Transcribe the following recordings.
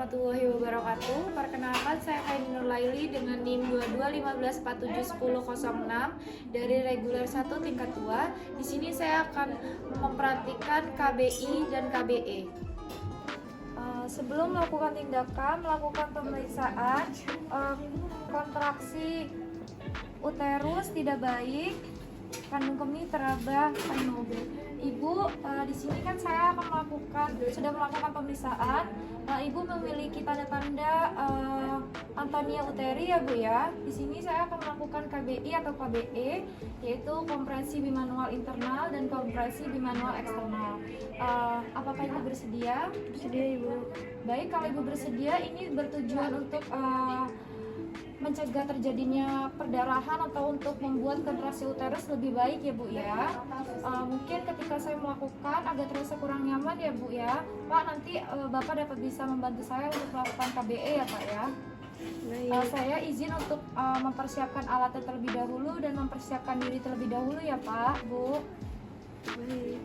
warahmatullahi wabarakatuh. Perkenalkan, saya Kaini Nurlaili dengan NIM 2215471006 dari reguler 1 tingkat 2. Di sini saya akan memperhatikan KBI dan KBE. Sebelum melakukan tindakan, melakukan pemeriksaan, kontraksi uterus tidak baik, kandung kemih teraba penuh. Ibu, di sini kan saya akan sudah melakukan pemeriksaan. Ibu memiliki tanda-tanda Antonia uteri ya Bu ya. Di sini saya akan melakukan KBI atau KBE, yaitu kompresi bimanual internal dan kompresi bimanual eksternal. Apakah Ibu bersedia? Bersedia Ibu. Baik, kalau Ibu bersedia, ini bertujuan untuk mencegah terjadinya perdarahan atau untuk membuat kontraksi uterus lebih baik ya Bu ya. Mungkin ketika saya melakukan agak terasa kurang nyaman ya Bu ya. Pak, nanti Bapak dapat bisa membantu saya untuk melakukan KBE ya Pak ya. Saya izin untuk mempersiapkan alatnya terlebih dahulu dan mempersiapkan diri terlebih dahulu ya Pak, Bu. Baik.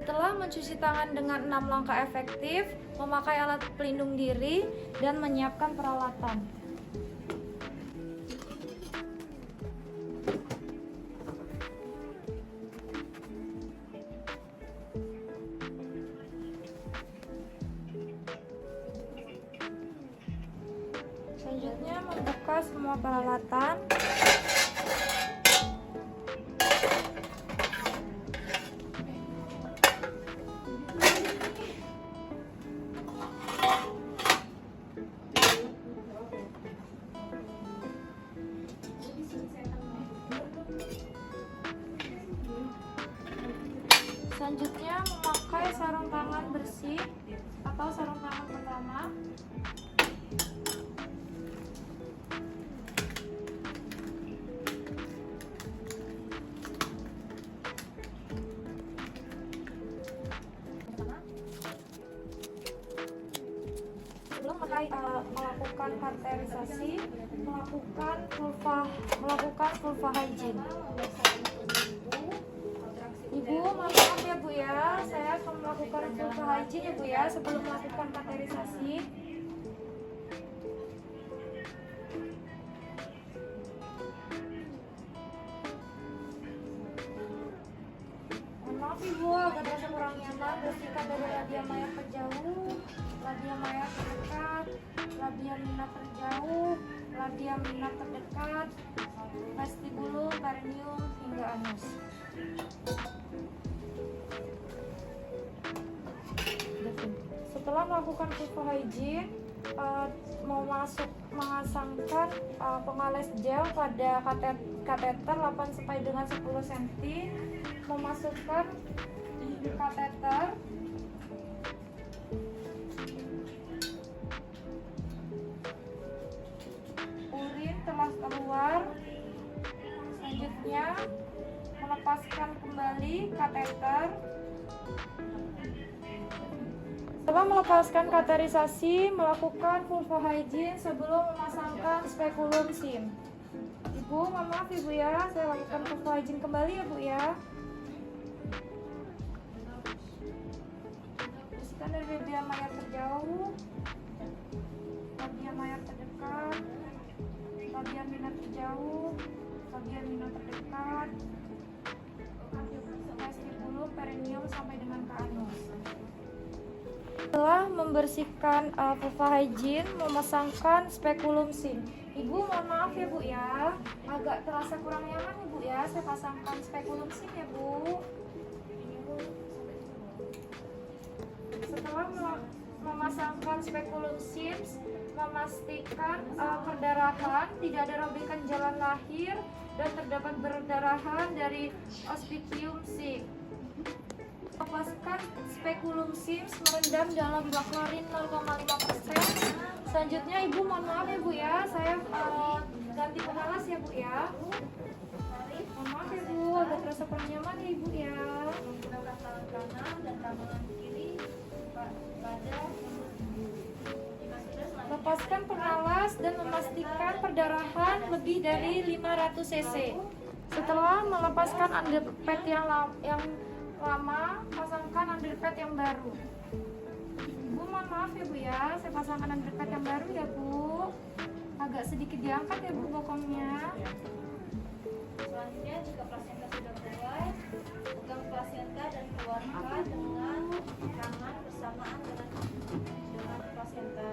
Setelah mencuci tangan dengan 6 langkah efektif, memakai alat pelindung diri, dan menyiapkan peralatan. Selanjutnya membuka semua peralatan. Selanjutnya memakai sarung tangan bersih atau sarung tangan pertama. Sebelum melakukan kateterisasi, melakukan vulva hygiene. Ibu, maaf ya Bu ya, saya akan melakukan vulva hygiene ya Bu ya sebelum melakukan kateterisasi. Maaf Ibu, agak terasa kurang nyaman. Bersihkan dari labia mayat terjauh, labia mayat terdekat, labia minor terjauh, labia minor terdekat, vestibulum, perineum, hingga anus. Setelah melakukan vulva hygiene, mengasangkan pengales gel pada kateter 8 sampai dengan 10 cm, memasukkan kateter urin telah keluar. Selanjutnya melepaskan kembali kateter. Setelah melepaskan kateterisasi, melakukan vulva hygiene sebelum memasangkan spekulum SIM. Ibu, mohon maaf Ibu ya, saya lakukan vulva hygiene kembali ya Bu ya. Bersihkan dari labia mayat terjauh, labia mayat terdekat, labia minor terjauh, labia minor terdekat, vestibulum, perineum sampai dengan ke anus. Setelah membersihkan vulva hygiene, memasangkan spekulum SIM. Ibu, mohon maaf ya Bu ya, agak terasa kurang nyaman ya Bu ya, saya pasangkan spekulum SIM ya Bu. Setelah memasangkan spekulum SIM, memastikan perdarahan, tidak ada robekan jalan lahir, dan terdapat perdarahan dari ospicium SIM. Lepaskan spekulum SIM merendam dalam baklorin 0,5%. Selanjutnya Ibu, mohon maaf ya Bu ya, saya ganti pengalas ya Bu ya. Mohon maaf ya Bu, agak terasa kurang nyaman ya Ibu ya. Menggunakan tangan kanan dan tangan kiri pada. Lepaskan pengalas dan memastikan perdarahan lebih dari 500 cc. Setelah melepaskan underpad yang lama, pasangkan underpad yang baru. Bu, mohon maaf ya Bu ya, saya pasangkan underpad yang baru ya Bu. Agak sedikit diangkat ya Bu bokongnya. Selanjutnya jika plasenta sudah mulai, pegang plasenta dan keluarkan dengan tangan bersamaan dengan plasenta.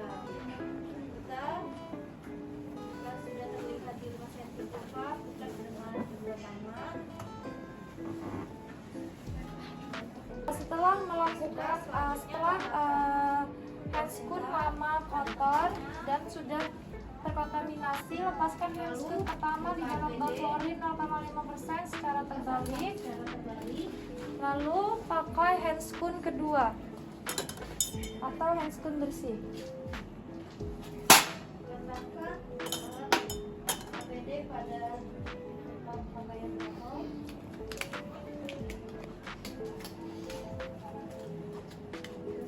Putar, jika sudah terlihat di rumah sensi tepat, putar dengan kedua tangan. Setelah melakukan handscoon mama kotor dan sudah terkontaminasi, lepaskan handscoon pertama di dalam baklorin 0,5% secara terbalik. Lalu pakai handscoon kedua atau handscoon bersih. Letakkan APD pada tempat pakaian kamu.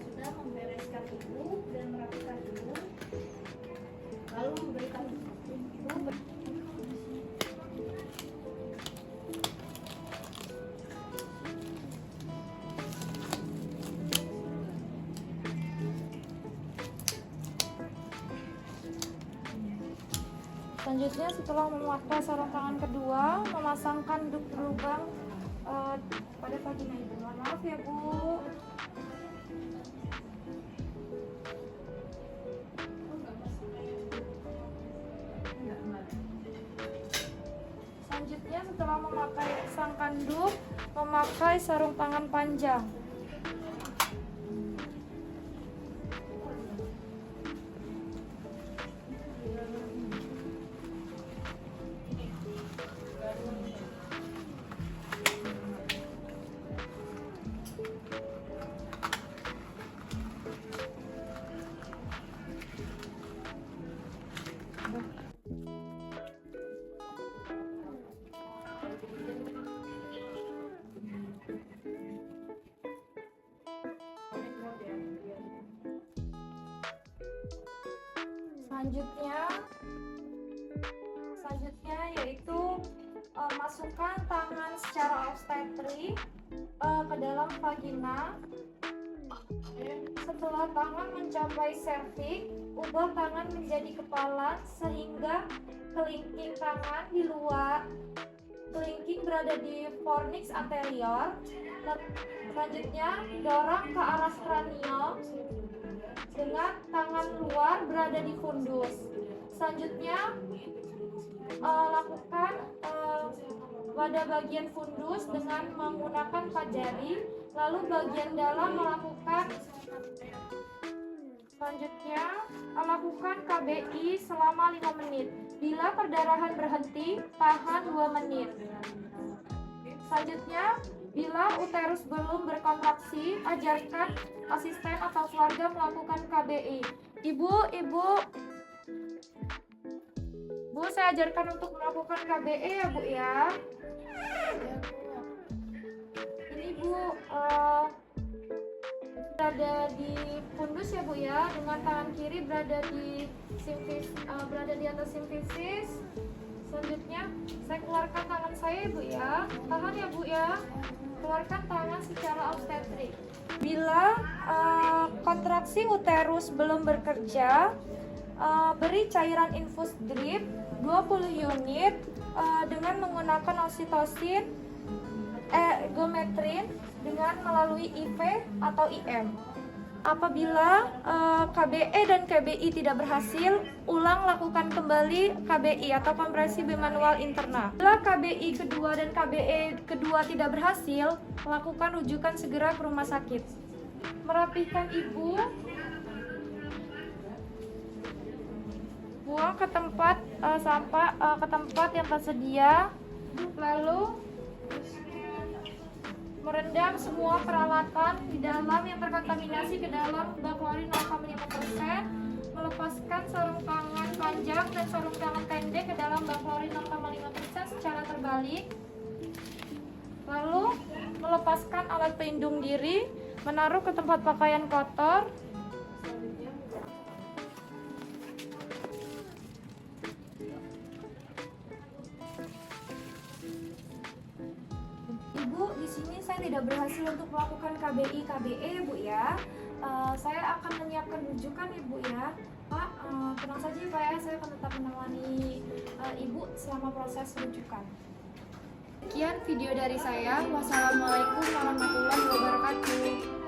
Sudah membereskan ibu dan merapikan ibu, lalu memberikan ibu. Selanjutnya setelah memakai sarung tangan kedua, memasangkan duk lubang pada vagina ibu. Mohon maaf ya Bu. Selanjutnya setelah memakai sang kanduk, memakai sarung tangan panjang. Selanjutnya yaitu masukkan tangan secara obstetrik ke dalam vagina. Setelah tangan mencapai serviks, ubah tangan menjadi kepala sehingga kelingking tangan di luar. Kelingking berada di fornix anterior. Selanjutnya dorong ke arah kranium dengan tangan luar berada di fundus. Selanjutnya lakukan pada bagian fundus dengan menggunakan 4 jari, lalu bagian dalam melakukan. Selanjutnya lakukan KBI selama 5 menit. Bila perdarahan berhenti, tahan 2 menit. Selanjutnya, bila uterus belum berkontraksi, ajarkan asisten atau keluarga melakukan KBI. Bu, saya ajarkan untuk melakukan KBE ya Bu ya. Ini Bu berada di fundus ya Bu ya, dengan tangan kiri berada di atas simfisis. Selanjutnya saya keluarkan tangan saya ya Bu ya. Tahan ya Bu ya. Keluarkan tangan secara obstetrik. Bila kontraksi uterus belum bekerja, beri cairan infus drip 20 unit dengan menggunakan oksitosin, gometrin dengan melalui IV atau IM. Apabila KBE dan KBI tidak berhasil, ulang lakukan kembali KBI atau kompresi bimanual internal. Bila KBI kedua dan KBE kedua tidak berhasil, lakukan rujukan segera ke rumah sakit. Merapikan ibu, buang ke tempat sampah, ke tempat yang tersedia, lalu merendam semua peralatan di dalam yang terkontaminasi ke dalam baklorin 0,5%, melepaskan sarung tangan panjang dan sarung tangan pendek ke dalam baklorin 0,5% secara terbalik, lalu melepaskan alat pelindung diri, menaruh ke tempat pakaian kotor. sini saya tidak berhasil untuk melakukan KBI KBE Bu ya. Saya akan menyiapkan rujukan Ibu ya. Pak, tenang saja Pak ya, saya akan tetap menemani Ibu selama proses rujukan. Sekian video dari saya. Wassalamualaikum warahmatullahi wabarakatuh.